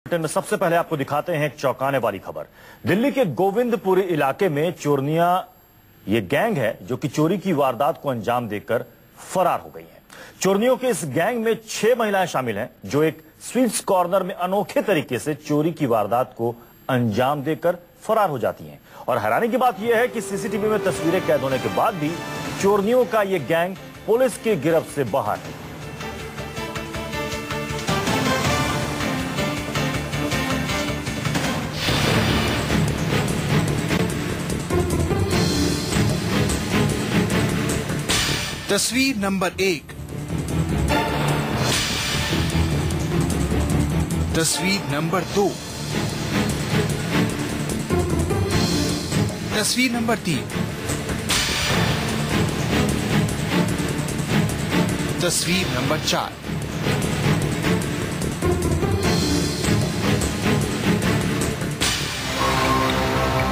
में सबसे पहले आपको दिखाते हैं एक चौंकाने वाली खबर। दिल्ली के गोविंदपुरी इलाके में चोरनिया ये गैंग है जो कि चोरी की वारदात को अंजाम देकर फरार हो गई है। चोरनियों के इस गैंग में 6 महिलाएं शामिल हैं जो एक स्वीट्स कॉर्नर में अनोखे तरीके से चोरी की वारदात को अंजाम देकर फरार हो जाती हैं। और हैरानी की बात यह है कि सीसीटीवी में तस्वीरें कैद होने के बाद भी चोरनियों का यह गैंग पुलिस की गिरफ्त से बाहर है। तस्वीर नंबर 1, तस्वीर नंबर 2, तस्वीर नंबर 3, तस्वीर नंबर 4।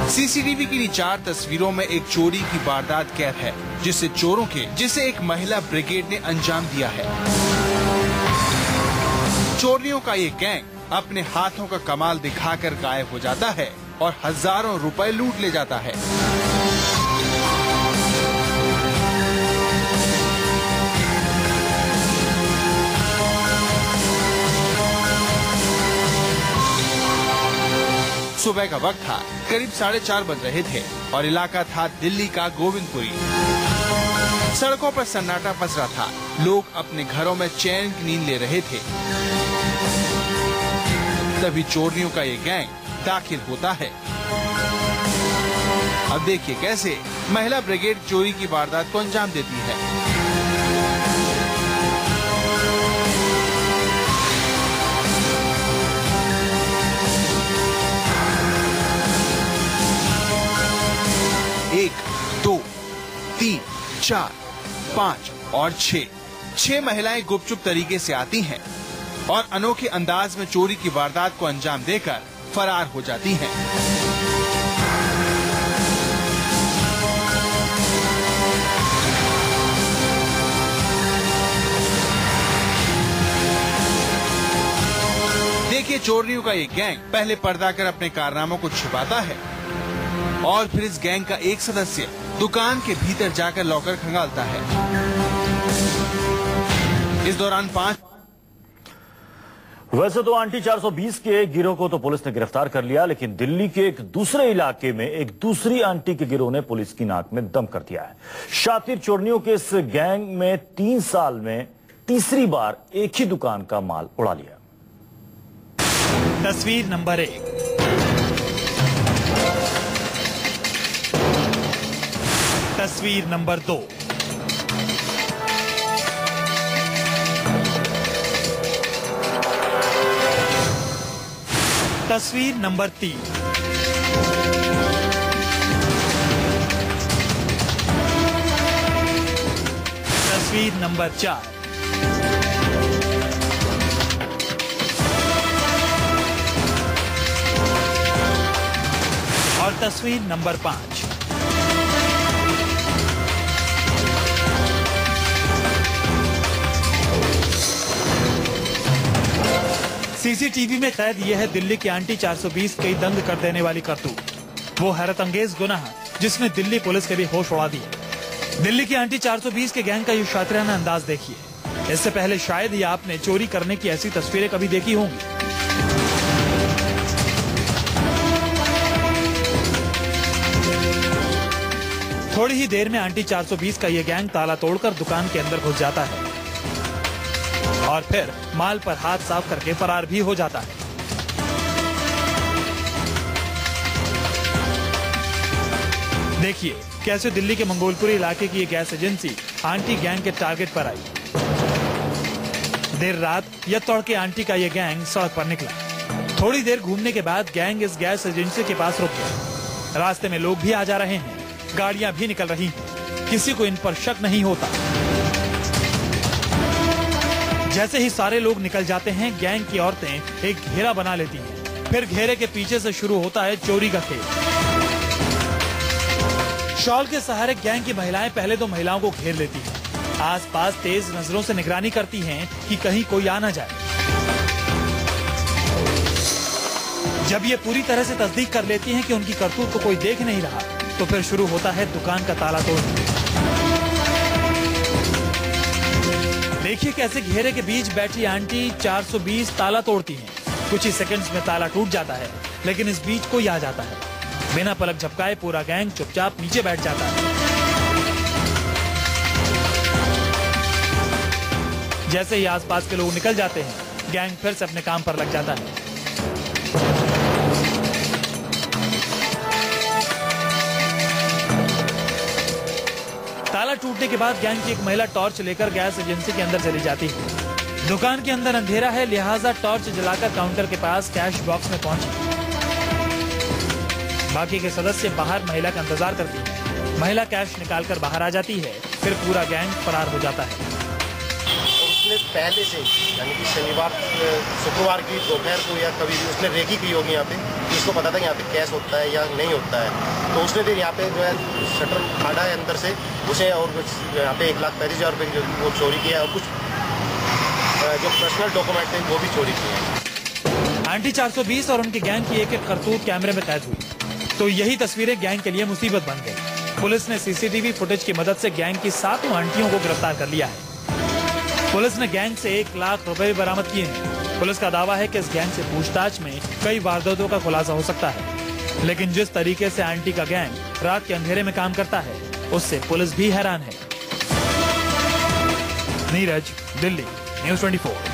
सीसीटीवी की इन 4 तस्वीरों में एक चोरी की वारदात कैद है जिसे एक महिला ब्रिगेड ने अंजाम दिया है। चोरियों का ये गैंग अपने हाथों का कमाल दिखाकर गायब हो जाता है और हजारों रुपए लूट ले जाता है। सुबह का वक्त था, करीब 4:30 बज रहे थे और इलाका था दिल्ली का गोविंदपुरी। सड़कों पर सन्नाटा पस रहा था, लोग अपने घरों में चैन की नींद ले रहे थे। तभी चोरियों का ये गैंग दाखिल होता है। अब देखिए कैसे महिला ब्रिगेड चोरी की वारदात को अंजाम देती है। एक, 2, 3, 4, 5 और 6 महिलाएं गुपचुप तरीके से आती हैं और अनोखे अंदाज में चोरी की वारदात को अंजाम देकर फरार हो जाती हैं। देखिए चोरियों का ये गैंग पहले पर्दा कर अपने कारनामों को छिपाता है और फिर इस गैंग का एक सदस्य दुकान के भीतर जाकर लॉकर खंगालता है। इस दौरान 5 वैसे तो आंटी 420 के गिरोह को तो पुलिस ने गिरफ्तार कर लिया, लेकिन दिल्ली के एक दूसरे इलाके में एक दूसरी आंटी के गिरोह ने पुलिस की नाक में दम कर दिया है। शातिर चोरनियों के इस गैंग में 3 साल में तीसरी बार एक ही दुकान का माल उड़ा लिया। तस्वीर नंबर 1, तस्वीर नंबर 2, तस्वीर नंबर 3, तस्वीर नंबर 4, और तस्वीर नंबर 5। सीसीटीवी में कैद यह है दिल्ली की आंटी 420 कई दंग कर देने वाली करतूत। वो हैरत अंगेज गुनाह जिसने दिल्ली पुलिस के भी होश उड़ा दिए। दिल्ली की आंटी 420 के गैंग का ये शातिराना अंदाज देखिए। इससे पहले शायद ही आपने चोरी करने की ऐसी तस्वीरें कभी देखी होंगी। थोड़ी ही देर में आंटी 420 का ये गैंग ताला तोड़कर दुकान के अंदर घुस जाता है और फिर माल पर हाथ साफ करके फरार भी हो जाता है। देखिए कैसे दिल्ली के मंगोलपुरी इलाके की ये गैस एजेंसी आंटी गैंग के टारगेट पर आई। देर रात या तड़के आंटी का ये गैंग सड़क पर निकला। थोड़ी देर घूमने के बाद गैंग इस गैस एजेंसी के पास रुक गया। रास्ते में लोग भी आ जा रहे हैं, गाड़ियां भी निकल रही हैं। किसी को इन पर शक नहीं होता। जैसे ही सारे लोग निकल जाते हैं, गैंग की औरतें एक घेरा बना लेती हैं। फिर घेरे के पीछे से शुरू होता है चोरी का खेल। शॉल के सहारे गैंग की महिलाएं पहले तो महिलाओं को घेर लेती हैं। आसपास तेज नजरों से निगरानी करती हैं कि कहीं कोई आ न जाए। जब ये पूरी तरह से तस्दीक कर लेती हैं कि उनकी करतूत को कोई देख नहीं रहा, तो फिर शुरू होता है दुकान का ताला तोड़ना। देखिए कैसे घेरे के बीच बैठी आंटी 420 ताला तोड़ती हैं। कुछ ही सेकंड्स में ताला टूट जाता है, लेकिन इस बीच कोई आ जाता है। बिना पलक झपकाए पूरा गैंग चुपचाप नीचे बैठ जाता है। जैसे ही आसपास के लोग निकल जाते हैं, गैंग फिर से अपने काम पर लग जाता है। ताला टूटने के बाद गैंग की एक महिला टॉर्च लेकर गैस एजेंसी के अंदर चली जाती है। दुकान के अंदर अंधेरा है, लिहाजा टॉर्च जलाकर काउंटर के पास कैश बॉक्स में पहुंची। बाकी के सदस्य बाहर महिला का इंतजार करती हैं। महिला कैश निकालकर बाहर आ जाती है, फिर पूरा गैंग फरार हो जाता है। उसने पहले से यानी कि शनिवार शुक्रवार की दोपहर को या कभी भी उसने रेकी की होगी यहाँ पे, उसको पता था यहाँ पे कैश होता है या नहीं होता है, तो उसने फिर यहाँ पे जो है शटर फाड़ा है अंदर से उसे, और यहाँ पे 1,35,000 रुपये की वो चोरी किया है, और कुछ जो पर्सनल डॉक्यूमेंट थे वो भी चोरी किए हैं। आंटी 420 और उनकी गैंग की एक एक करतूत कैमरे में कैद हुई, तो यही तस्वीरें गैंग के लिए मुसीबत बन गई। पुलिस ने सीसीटीवी फुटेज की मदद से गैंग की 7 आंटियों को गिरफ्तार कर लिया है। पुलिस ने गैंग से 1 लाख रुपए बरामद किए हैं। पुलिस का दावा है कि इस गैंग से पूछताछ में कई वारदातों का खुलासा हो सकता है, लेकिन जिस तरीके से आंटी का गैंग रात के अंधेरे में काम करता है, उससे पुलिस भी हैरान है। नीरज, दिल्ली, News 24।